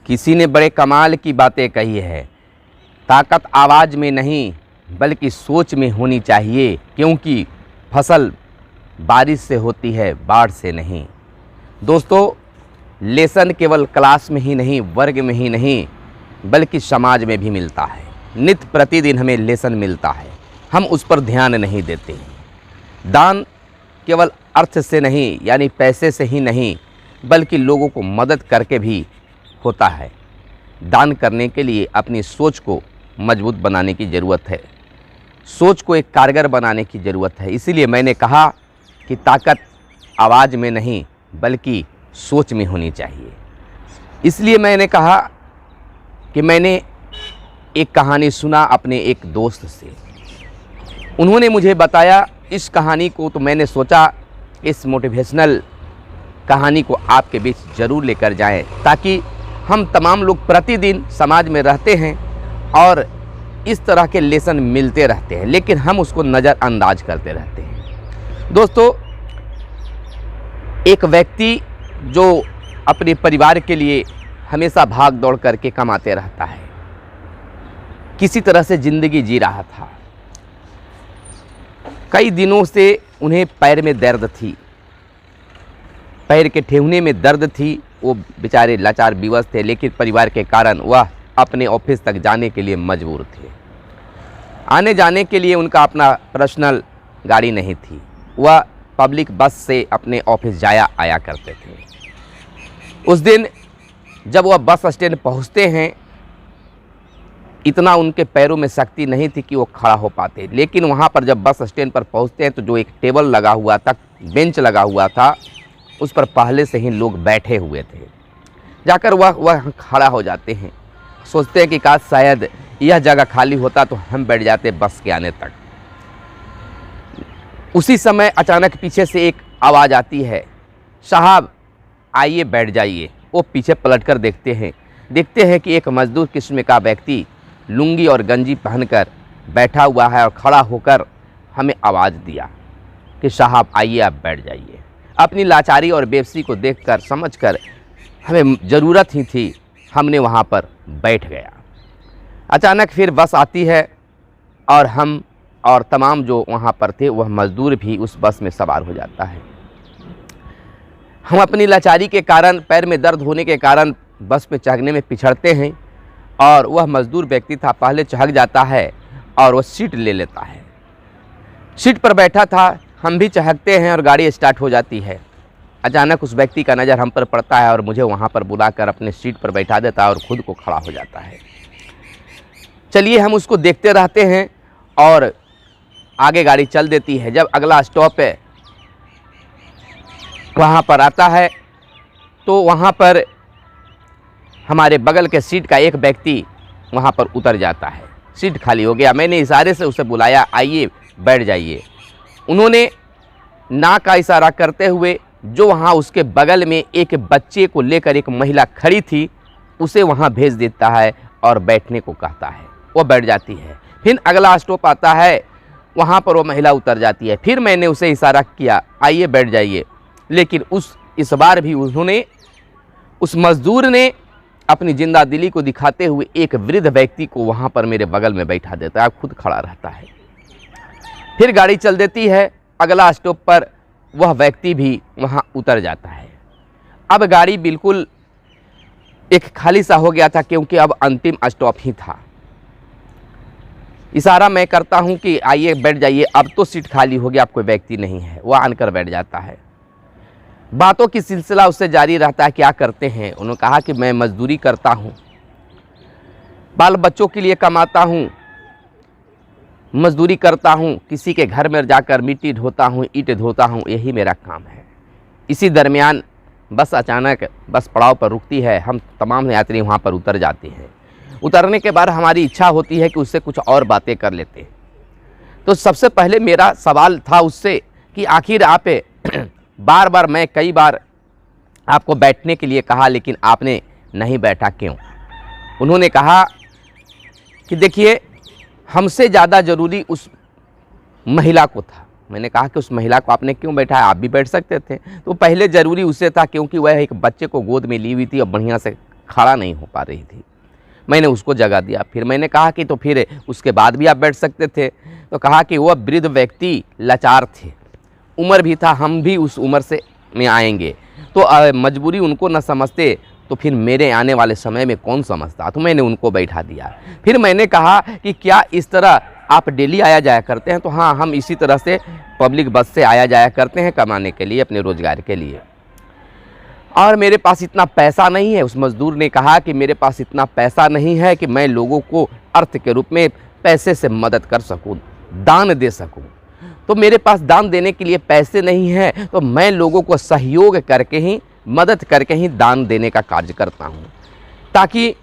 किसी ने बड़े कमाल की बातें कही है, ताकत आवाज़ में नहीं बल्कि सोच में होनी चाहिए, क्योंकि फसल बारिश से होती है, बाढ़ से नहीं। दोस्तों, लेसन केवल क्लास में ही नहीं, वर्ग में ही नहीं, बल्कि समाज में भी मिलता है। नित्य प्रतिदिन हमें लेसन मिलता है, हम उस पर ध्यान नहीं देते। दान केवल अर्थ से नहीं, यानी पैसे से ही नहीं, बल्कि लोगों को मदद करके भी होता है। दान करने के लिए अपनी सोच को मजबूत बनाने की ज़रूरत है, सोच को एक कारगर बनाने की ज़रूरत है। इसीलिए मैंने कहा कि ताकत आवाज़ में नहीं बल्कि सोच में होनी चाहिए। इसलिए मैंने कहा कि मैंने एक कहानी सुना अपने एक दोस्त से। उन्होंने मुझे बताया इस कहानी को, तो मैंने सोचा इस मोटिवेशनल कहानी को आपके बीच ज़रूर लेकर जाएं, ताकि हम तमाम लोग प्रतिदिन समाज में रहते हैं और इस तरह के लेसन मिलते रहते हैं, लेकिन हम उसको नज़रअंदाज करते रहते हैं। दोस्तों, एक व्यक्ति जो अपने परिवार के लिए हमेशा भाग दौड़ करके कमाते रहता है, किसी तरह से ज़िंदगी जी रहा था। कई दिनों से उन्हें पैर में दर्द थी, पैर के ठेहुने में दर्द थी। वो बेचारे लाचार विवश थे, लेकिन परिवार के कारण वह अपने ऑफिस तक जाने के लिए मजबूर थे। आने जाने के लिए उनका अपना पर्सनल गाड़ी नहीं थी, वह पब्लिक बस से अपने ऑफिस जाया आया करते थे। उस दिन जब वह बस स्टैंड पहुंचते हैं, इतना उनके पैरों में शक्ति नहीं थी कि वो खड़ा हो पाते, लेकिन वहाँ पर जब बस स्टैंड पर पहुँचते हैं तो जो एक टेबल लगा हुआ था, बेंच लगा हुआ था, उस पर पहले से ही लोग बैठे हुए थे। जाकर वह खड़ा हो जाते हैं, सोचते हैं कि काश शायद यह जगह खाली होता तो हम बैठ जाते बस के आने तक। उसी समय अचानक पीछे से एक आवाज़ आती है, साहब आइए बैठ जाइए। वो पीछे पलटकर देखते हैं कि एक मजदूर किस्म का व्यक्ति लुंगी और गंजी पहनकर बैठा हुआ है और खड़ा होकर हमें आवाज़ दिया कि साहब आइए आप बैठ जाइए। अपनी लाचारी और बेबसी को देखकर समझकर हमें ज़रूरत ही थी, हमने वहाँ पर बैठ गया। अचानक फिर बस आती है और हम और तमाम जो वहाँ पर थे वह मज़दूर भी उस बस में सवार हो जाता है। हम अपनी लाचारी के कारण, पैर में दर्द होने के कारण बस में चढ़ने में पिछड़ते हैं और वह मज़दूर व्यक्ति था, पहले चढ़ जाता है और वह सीट ले लेता है। सीट पर बैठा था, हम भी चहकते हैं और गाड़ी स्टार्ट हो जाती है। अचानक उस व्यक्ति का नज़र हम पर पड़ता है और मुझे वहाँ पर बुलाकर अपने सीट पर बैठा देता है और ख़ुद को खड़ा हो जाता है। चलिए हम उसको देखते रहते हैं और आगे गाड़ी चल देती है। जब अगला स्टॉप है वहाँ पर आता है तो वहाँ पर हमारे बगल के सीट का एक व्यक्ति वहाँ पर उतर जाता है, सीट खाली हो गया। मैंने इशारे से उसे बुलाया, आइए बैठ जाइए। उन्होंने ना का इशारा करते हुए जो वहाँ उसके बगल में एक बच्चे को लेकर एक महिला खड़ी थी, उसे वहाँ भेज देता है और बैठने को कहता है। वो बैठ जाती है। फिर अगला स्टॉप आता है, वहाँ पर वो महिला उतर जाती है। फिर मैंने उसे इशारा किया, आइए बैठ जाइए, लेकिन इस बार भी उस मज़दूर ने अपनी जिंदा दिली को दिखाते हुए एक वृद्ध व्यक्ति को वहाँ पर मेरे बगल में बैठा देता है, खुद खड़ा रहता है। फिर गाड़ी चल देती है, अगला स्टॉप पर वह व्यक्ति भी वहाँ उतर जाता है। अब गाड़ी बिल्कुल एक खाली सा हो गया था, क्योंकि अब अंतिम स्टॉप ही था। इशारा मैं करता हूँ कि आइए बैठ जाइए, अब तो सीट खाली हो गया, अब कोई व्यक्ति नहीं है। वह आकर बैठ जाता है। बातों की सिलसिला उससे जारी रहता है, क्या करते हैं। उन्होंने कहा कि मैं मजदूरी करता हूँ, बाल बच्चों के लिए कमाता हूँ, मजदूरी करता हूँ, किसी के घर में जाकर मिट्टी ढोता हूँ, ईंट धोता हूँ, यही मेरा काम है। इसी दरमियान बस अचानक बस पड़ाव पर रुकती है। हम तमाम यात्री वहाँ पर उतर जाते हैं। उतरने के बाद हमारी इच्छा होती है कि उससे कुछ और बातें कर लेते। तो सबसे पहले मेरा सवाल था उससे कि आखिर आप बार बार, मैं कई बार आपको बैठने के लिए कहा लेकिन आपने नहीं बैठा, क्यों? उन्होंने कहा कि देखिए, हमसे ज़्यादा ज़रूरी उस महिला को था। मैंने कहा कि उस महिला को आपने क्यों बैठाया, आप भी बैठ सकते थे। तो पहले ज़रूरी उसे था, क्योंकि वह एक बच्चे को गोद में ली हुई थी और बढ़िया से खड़ा नहीं हो पा रही थी। मैंने उसको जगा दिया। फिर मैंने कहा कि तो फिर उसके बाद भी आप बैठ सकते थे। तो कहा कि वह वृद्ध व्यक्ति लाचार थे, उम्र भी था, हम भी उस उम्र से में आएंगे, तो मजबूरी उनको न समझते तो फिर मेरे आने वाले समय में कौन समझता। तो मैंने उनको बैठा दिया। फिर मैंने कहा कि क्या इस तरह आप डेली आया जाया करते हैं? तो हाँ, हम इसी तरह से पब्लिक बस से आया जाया करते हैं कमाने के लिए, अपने रोज़गार के लिए, और मेरे पास इतना पैसा नहीं है। उस मज़दूर ने कहा कि मेरे पास इतना पैसा नहीं है कि मैं लोगों को अर्थ के रूप में पैसे से मदद कर सकूं, दान दे सकूं। तो मेरे पास दान देने के लिए पैसे नहीं है, तो मैं लोगों को सहयोग करके ही, मदद करके ही दान देने का कार्य करता हूं, ताकि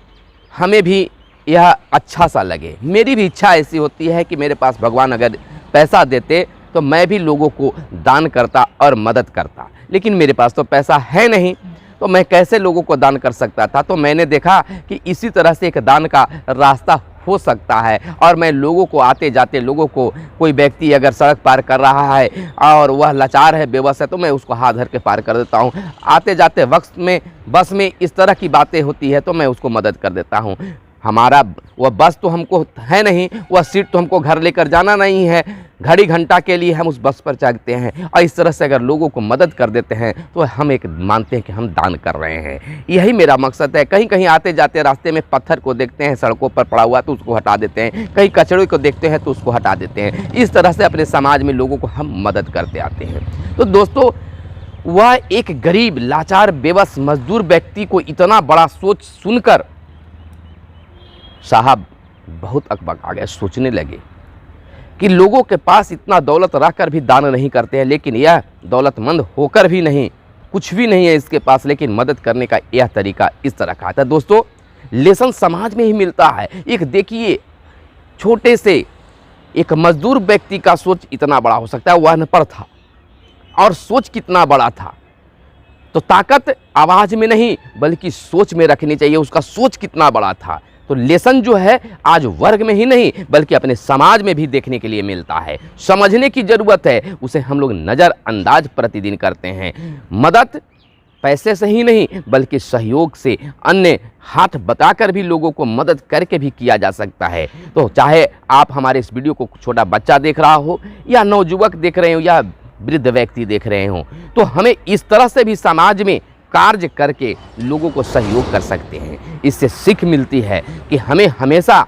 हमें भी यह अच्छा सा लगे। मेरी भी इच्छा ऐसी होती है कि मेरे पास भगवान अगर पैसा देते तो मैं भी लोगों को दान करता और मदद करता, लेकिन मेरे पास तो पैसा है नहीं, तो मैं कैसे लोगों को दान कर सकता था। तो मैंने देखा कि इसी तरह से एक दान का रास्ता हो सकता है, और मैं लोगों को, आते जाते लोगों को, कोई व्यक्ति अगर सड़क पार कर रहा है और वह लाचार है, बेबस है, तो मैं उसको हाथ धर के पार कर देता हूँ। आते जाते वक्त में बस में इस तरह की बातें होती है तो मैं उसको मदद कर देता हूँ। हमारा वह बस तो हमको है नहीं, वह सीट तो हमको घर लेकर जाना नहीं है, घड़ी घंटा के लिए हम उस बस पर चढ़ते हैं, और इस तरह से अगर लोगों को मदद कर देते हैं तो हम एक मानते हैं कि हम दान कर रहे हैं। यही मेरा मकसद है। कहीं कहीं आते जाते रास्ते में पत्थर को देखते हैं सड़कों पर पड़ा हुआ तो उसको हटा देते हैं, कहीं कचड़े को देखते हैं तो उसको हटा देते हैं। इस तरह से अपने समाज में लोगों को हम मदद करते आते हैं। तो दोस्तों, वह एक गरीब, लाचार, बेबस मजदूर व्यक्ति को इतना बड़ा सोच सुनकर साहब बहुत अकबक आ गए। सोचने लगे कि लोगों के पास इतना दौलत रहकर भी दान नहीं करते हैं, लेकिन यह दौलतमंद होकर भी नहीं, कुछ भी नहीं है इसके पास, लेकिन मदद करने का यह तरीका इस तरह का आता है। दोस्तों, लेसन समाज में ही मिलता है। एक देखिए, छोटे से एक मजदूर व्यक्ति का सोच इतना बड़ा हो सकता है। वह अनपढ़ था और सोच कितना बड़ा था। तो ताकत आवाज़ में नहीं बल्कि सोच में रखनी चाहिए। उसका सोच कितना बड़ा था। तो लेसन जो है आज वर्ग में ही नहीं बल्कि अपने समाज में भी देखने के लिए मिलता है। समझने की ज़रूरत है, उसे हम लोग नज़रअंदाज प्रतिदिन करते हैं। मदद पैसे से ही नहीं बल्कि सहयोग से, अन्य हाथ बताकर भी लोगों को मदद करके भी किया जा सकता है। तो चाहे आप हमारे इस वीडियो को छोटा बच्चा देख रहा हो, या नवयुवक देख रहे हो, या वृद्ध व्यक्ति देख रहे हो, तो हमें इस तरह से भी समाज में कार्य करके लोगों को सहयोग कर सकते हैं। इससे सीख मिलती है कि हमें हमेशा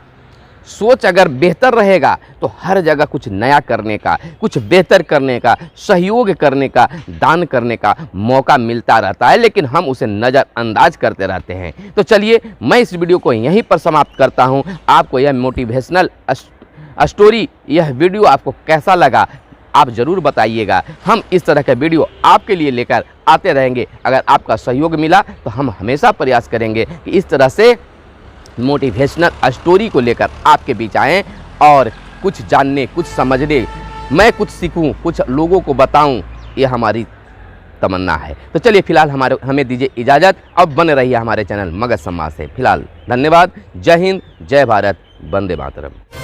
सोच अगर बेहतर रहेगा तो हर जगह कुछ नया करने का, कुछ बेहतर करने का, सहयोग करने का, दान करने का मौका मिलता रहता है, लेकिन हम उसे नज़रअंदाज करते रहते हैं। तो चलिए, मैं इस वीडियो को यहीं पर समाप्त करता हूं। आपको यह मोटिवेशनल स्टोरी, यह वीडियो आपको कैसा लगा आप ज़रूर बताइएगा। हम इस तरह का वीडियो आपके लिए लेकर आते रहेंगे। अगर आपका सहयोग मिला तो हम हमेशा प्रयास करेंगे कि इस तरह से मोटिवेशनल स्टोरी को लेकर आपके बीच आएँ और कुछ जानने, कुछ समझने, मैं कुछ सीखूं, कुछ लोगों को बताऊं, ये हमारी तमन्ना है। तो चलिए, फिलहाल हमें दीजिए इजाज़त। अब बने रहिए हमारे चैनल मगध समाज से। फिलहाल धन्यवाद। जय हिंद, जय भारत, वंदे मातरम।